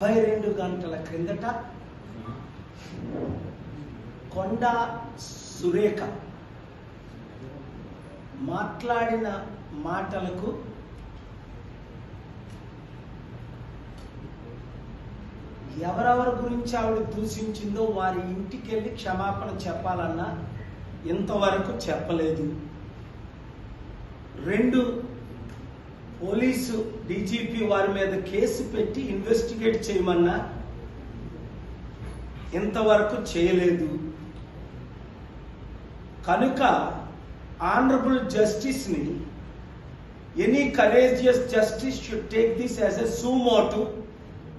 22 గంటల క్రిందట కొండా సురేఖ మాట్లాడిన మాటలకు ఎవరెవరి గురించి ఆవిడ దూషించిందో వారి ఇంటికి వెళ్ళి క్షమాపణ చెప్పాలన్నా ఇంతవరకు చెప్పలేదు. 2 పోలీసు డీజీపీ వారి మీద కేసు పెట్టి ఇన్వెస్టిగేట్ చేయమన్నా ఇంతవరకు చేయలేదు. కనుక ఆనరబుల్ జస్టిస్ని any courageous justice should take this as a suo motu.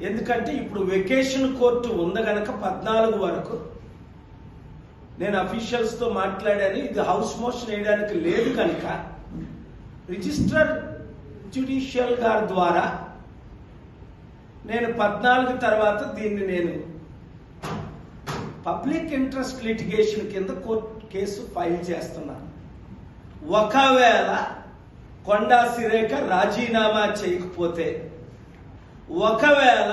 ఎందుకంటే ఇప్పుడు వెకేషన్ కోర్టు ఉంది కనుక 14 వరకు నేను అఫీషియల్స్తో మాట్లాడాను. ఇది హౌస్ మోషన్ వేయడానికి లేదు కనుక రిజిస్టర్ జ్యుడిషియల్ గారి ద్వారా నేను 14 తర్వాత దీన్ని నేను పబ్లిక్ ఇంట్రెస్ట్ లిటిగేషన్ కింద కేసు ఫైల్ చేస్తున్నాను. ఒకవేళ కొండా సురేఖ రాజీనామా చేయకపోతే, ఒకవేళ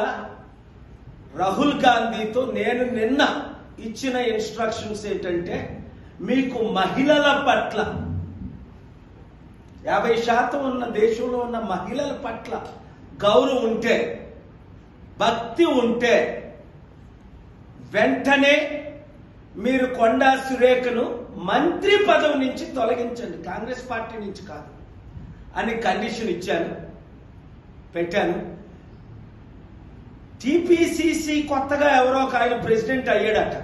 రాహుల్ గాంధీతో నేను నిన్న ఇచ్చిన ఇన్స్ట్రక్షన్స్ ఏంటంటే, మీకు మహిళల పట్ల 50% ఉన్న దేశంలో ఉన్న మహిళల పట్ల గౌరవం ఉంటే, భక్తి ఉంటే వెంటనే మీరు కొండా సురేఖను మంత్రి పదవి నుంచి తొలగించండి, కాంగ్రెస్ పార్టీ నుంచి కాదు అని కండిషన్ పెట్టాను. టిపిసిసి కొత్తగా ఎవరో ఒక ఆయన ప్రెసిడెంట్ అయ్యాడట.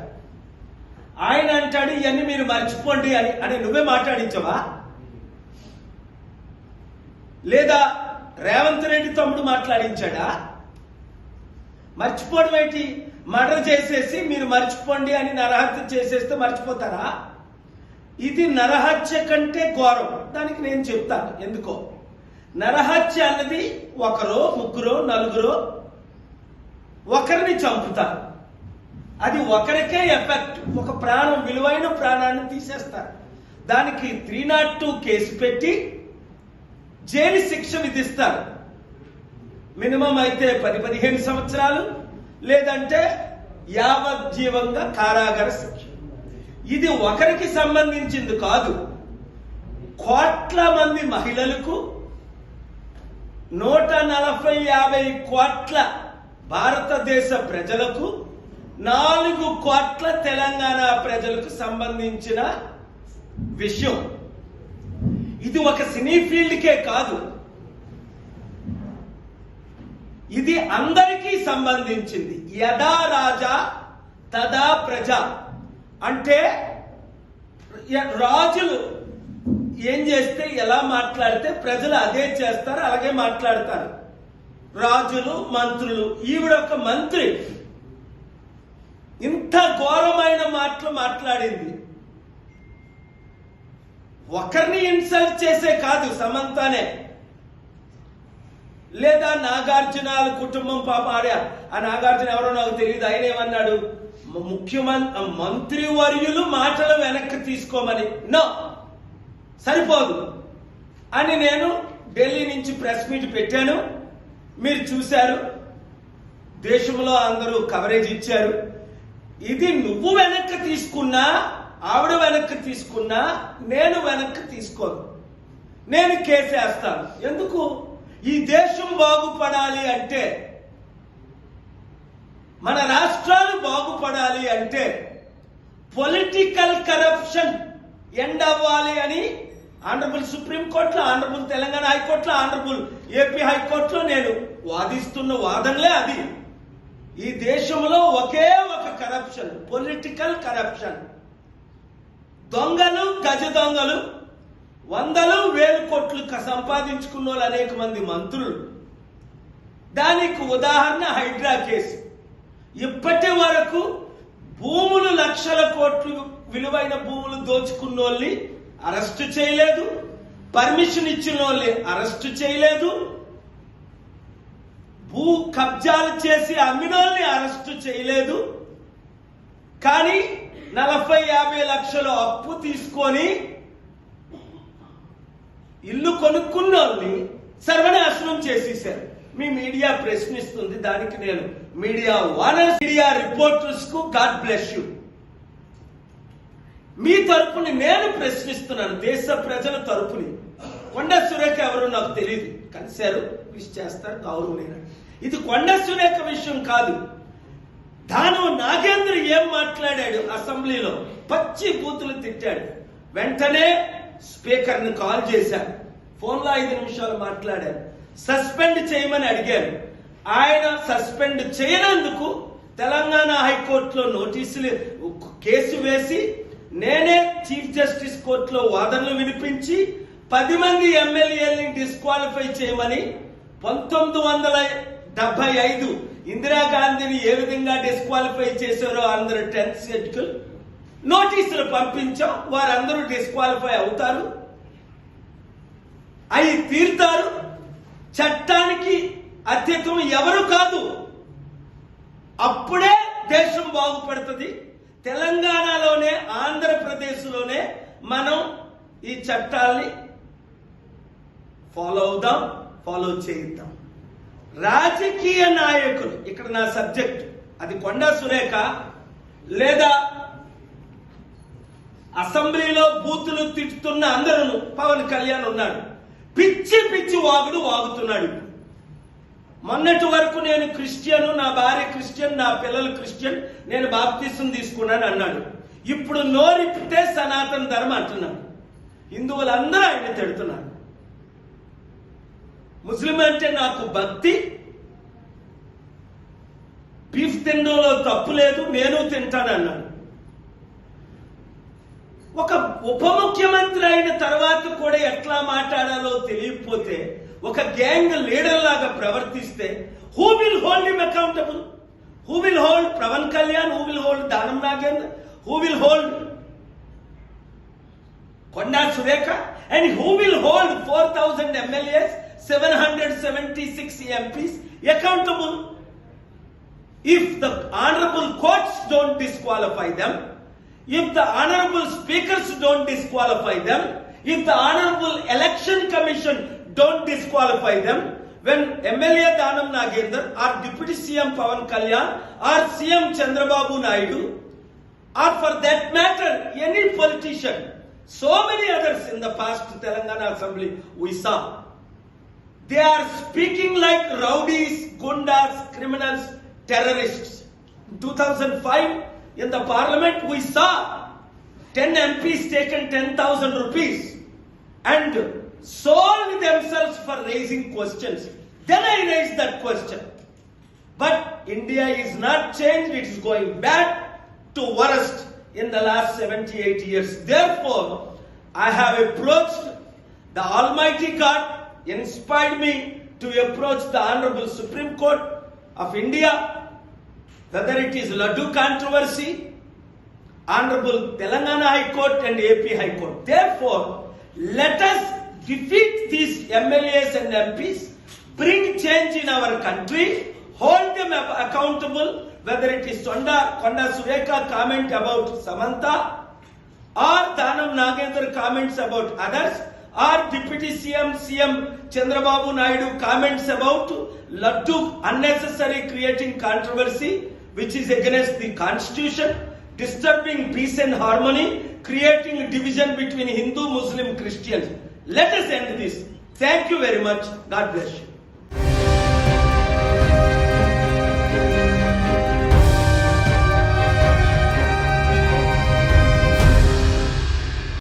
ఆయన అంటాడు ఇవన్నీ మీరు మర్చిపోండి అని నువ్వే మాట్లాడించవా? లేదా రేవంత్ రెడ్డి తమ్ముడు మాట్లాడించాడా? మర్చిపోవడం ఏంటి? మర్డర్ చేసేసి మీరు మర్చిపోండి అని నరహత్య చేసేస్తే మర్చిపోతారా? ఇది నరహత్య కంటే ఘోరం. దానికి నేను చెప్తాను ఎందుకో. నరహత్య అన్నది 1, 3, 4 ఒకరిని చంపుతారు. అది ఒకరికే ఎఫెక్ట్. ఒక ప్రాణం, విలువైన ప్రాణాన్ని తీసేస్తారు. దానికి 302 కేసు పెట్టి జైలు శిక్ష విధిస్తారు. మినిమం అయితే 10-15 సంవత్సరాలు, లేదంటే యావజ్జీవంగా కారాగార శిక్ష. ఇది ఒకరికి సంబంధించింది కాదు, కోట్ల మంది మహిళలకు, 140-50 కోట్ల భారతదేశ ప్రజలకు, 4 కోట్ల తెలంగాణ ప్రజలకు సంబంధించిన విషయం. ఇది ఒక సినీ ఫీల్డ్కే కాదు, ఇది అందరికీ సంబంధించింది. యదా రాజా తదా ప్రజ అంటే రాజులు ఏం చేస్తే, ఎలా మాట్లాడితే ప్రజలు అదే చేస్తారు, అలాగే మాట్లాడతారు. రాజులు, మంత్రులు. ఈవిడ ఒక మంత్రి ఇంత ఘోరమైన మాటలు మాట్లాడింది. ఒకరిని ఇన్సల్ట్ చేసే కాదు, సమంతనే లేదా నాగార్జున కుటుంబం పాప ఆ నాగార్జున ఎవరో నాకు తెలియదు. ఆయన ఏమన్నాడు, మంత్రి వర్యులు మాటలు వెనక్కి తీసుకోమని. నో, సరిపోదు అని నేను ఢిల్లీ నుంచి ప్రెస్ మీట్ పెట్టాను. మీరు చూశారు, దేశంలో అందరూ కవరేజ్ ఇచ్చారు. ఇది నువ్వు వెనక్కి తీసుకున్నా, ఆవిడ వెనక్కి తీసుకున్నా, నేను వెనక్కి తీసుకోను. నేను కేసేస్తాను. ఎందుకు? ఈ దేశం బాగుపడాలి అంటే, మన రాష్ట్రాలు బాగుపడాలి అంటే పొలిటికల్ కరప్షన్ ఎండ్ అవ్వాలి అని ఆనరబుల్ సుప్రీంకోర్టులో, ఆనరబుల్ తెలంగాణ హైకోర్టులో, ఆనరబుల్ ఏపీ హైకోర్టులో నేను వాదిస్తున్న వాదనలే అది. ఈ దేశంలో ఒకే ఒక కరప్షన్, పొలిటికల్ కరప్షన్. దొంగలు, గజ దొంగలు, 100,000 కోట్లు సంపాదించుకున్న వాళ్ళు అనేక మంది మంత్రులు. దానికి ఉదాహరణ హైడ్రా కేసు. ఇప్పటి వరకు భూములు, లక్షల కోట్లు విలువైన భూములు దోచుకున్న వాళ్ళని అరెస్టు చేయలేదు, పర్మిషన్ ఇచ్చిన వాళ్ళని అరెస్టు చేయలేదు, భూ కబ్జాలు చేసి అమ్మిన వాళ్ళని అరెస్టు చేయలేదు. కానీ 40-50 లక్షలు అప్పు తీసుకొని ఇల్లు కొనుక్కున్న వాళ్ళని సర్వనాశనం చేసేసారు. మీ మీడియా ప్రశ్నిస్తుంది, దానికి నేను మీడియా ఓనర్స్, మీడియా రిపోర్టర్స్ కు గాడ్ బ్లెస్ యూ. మీ తరపుని నేను ప్రశ్నిస్తున్నాను, దేశ ప్రజల తరపుని. కొండ సురేఖ ఎవరో నాకు తెలియదు, కలిశారు, విష్ చేస్తారు, గౌరవమైన. ఇది కొండ సురేఖ విషయం కాదు. దానం నాగేంద్ర ఏం మాట్లాడాడు అసెంబ్లీలో, పచ్చి బూతులు తిట్టాడు. వెంటనే స్పీకర్ ని కాల్ చేశారు, ఫోన్లో 5 నిమిషాలు మాట్లాడారు. సస్పెండ్ చేయమని అడిగారు. ఆయన సస్పెండ్ చేయనందుకు తెలంగాణ హైకోర్టులో నోటీసులు కేసు వేసి, నేనే చీఫ్ జస్టిస్ కోర్టులో వాదనలు వినిపించి 10 మంది ఎమ్మెల్యేలని డిస్క్వాలిఫై చేయమని 1975 ఇందిరాగాంధీని ఏ విధంగా డిస్క్వాలిఫై చేశారో అందరూ 10th షెడ్యూల్ నోటీసులు పంపించాం. వారందరూ డిస్క్వాలిఫై అవుతారు, అయి తీరుతారు. చట్టానికి అతీతం ఎవరు కాదు. అప్పుడే దేశం బాగుపడుతుంది. తెలంగాణలోనే, ఆంధ్రప్రదేశ్లోనే మనం ఈ చట్టాల్ని ఫాలో అవుదాం, ఫాలో చేయిద్దాం. రాజకీయ నాయకులు, ఇక్కడ నా సబ్జెక్ట్, అది కొండా సురేఖ లేదా అసెంబ్లీలో బూతులు తిట్టుతున్న అందరూ, పవన్ కళ్యాణ్ ఉన్నాడు, పిచ్చి పిచ్చి వాగుడు వాగుతున్నాడు. మొన్నటి వరకు నేను క్రిస్టియన్, నా భార్య క్రిస్టియన్, నా పిల్లలు క్రిస్టియన్, నేను బాప్తిసం తీసుకున్నాను అన్నాడు. ఇప్పుడు నోరిప్పితే సనాతన ధర్మం అంటున్నాడు. హిందువులందరూ ఆయన తిడుతున్నారు. ముస్లిం అంటే నాకు భక్తి, బీఫ్ తినడంలో తప్పు లేదు, నేను తింటాను అన్నాడు. ఒక ఉప ముఖ్యమంత్రి అయిన తర్వాత కూడా ఎట్లా మాట్లాడాలో తెలియకపోతే, ఒక గ్యాంగ్ లీడర్ లాగా ప్రవర్తిస్తే, who will hold him accountable? Who will hold Pavan Kalyan? Who will hold Danam Nagender? Who will hold Konda Surekha? And who will hold 4,000 MLAs, 776 MPs accountable? If the honorable courts don't disqualify them, if the honorable speakers don't disqualify them, if the honorable election commission don't disqualify them, when MLA Danam Nagendra or Deputy CM Pavan Kalyan or CM Chandrababu Naidu, or for that matter any politician, so many others in the past Telangana Assembly we saw, they are speaking like rowdies, gundas, criminals, terrorists. In 2005 in the parliament we saw 10 MPs taken 10,000 rupees and sold themselves for raising questions. Then I raised that question. But India is not changed, it is going bad to worst in the last 78 years. Therefore, I have approached the Almighty God, inspired me to approach the Honorable Supreme Court of India, whether it is Laddu controversy, Honorable Telangana High Court and AP High Court. Therefore, let us defeat these MLAs and MPs, bring change in our country, hold them accountable, whether it is Konda Surekha comment about Samantha, or Danam Nagendra comments about others, or Deputy CM Chandrababu Naidu comments about Laddu, unnecessary creating controversy, which is against the constitution, disturbing peace and harmony, creating division between Hindu, Muslim, Christians. Let us end this. Thank you very much. God bless you.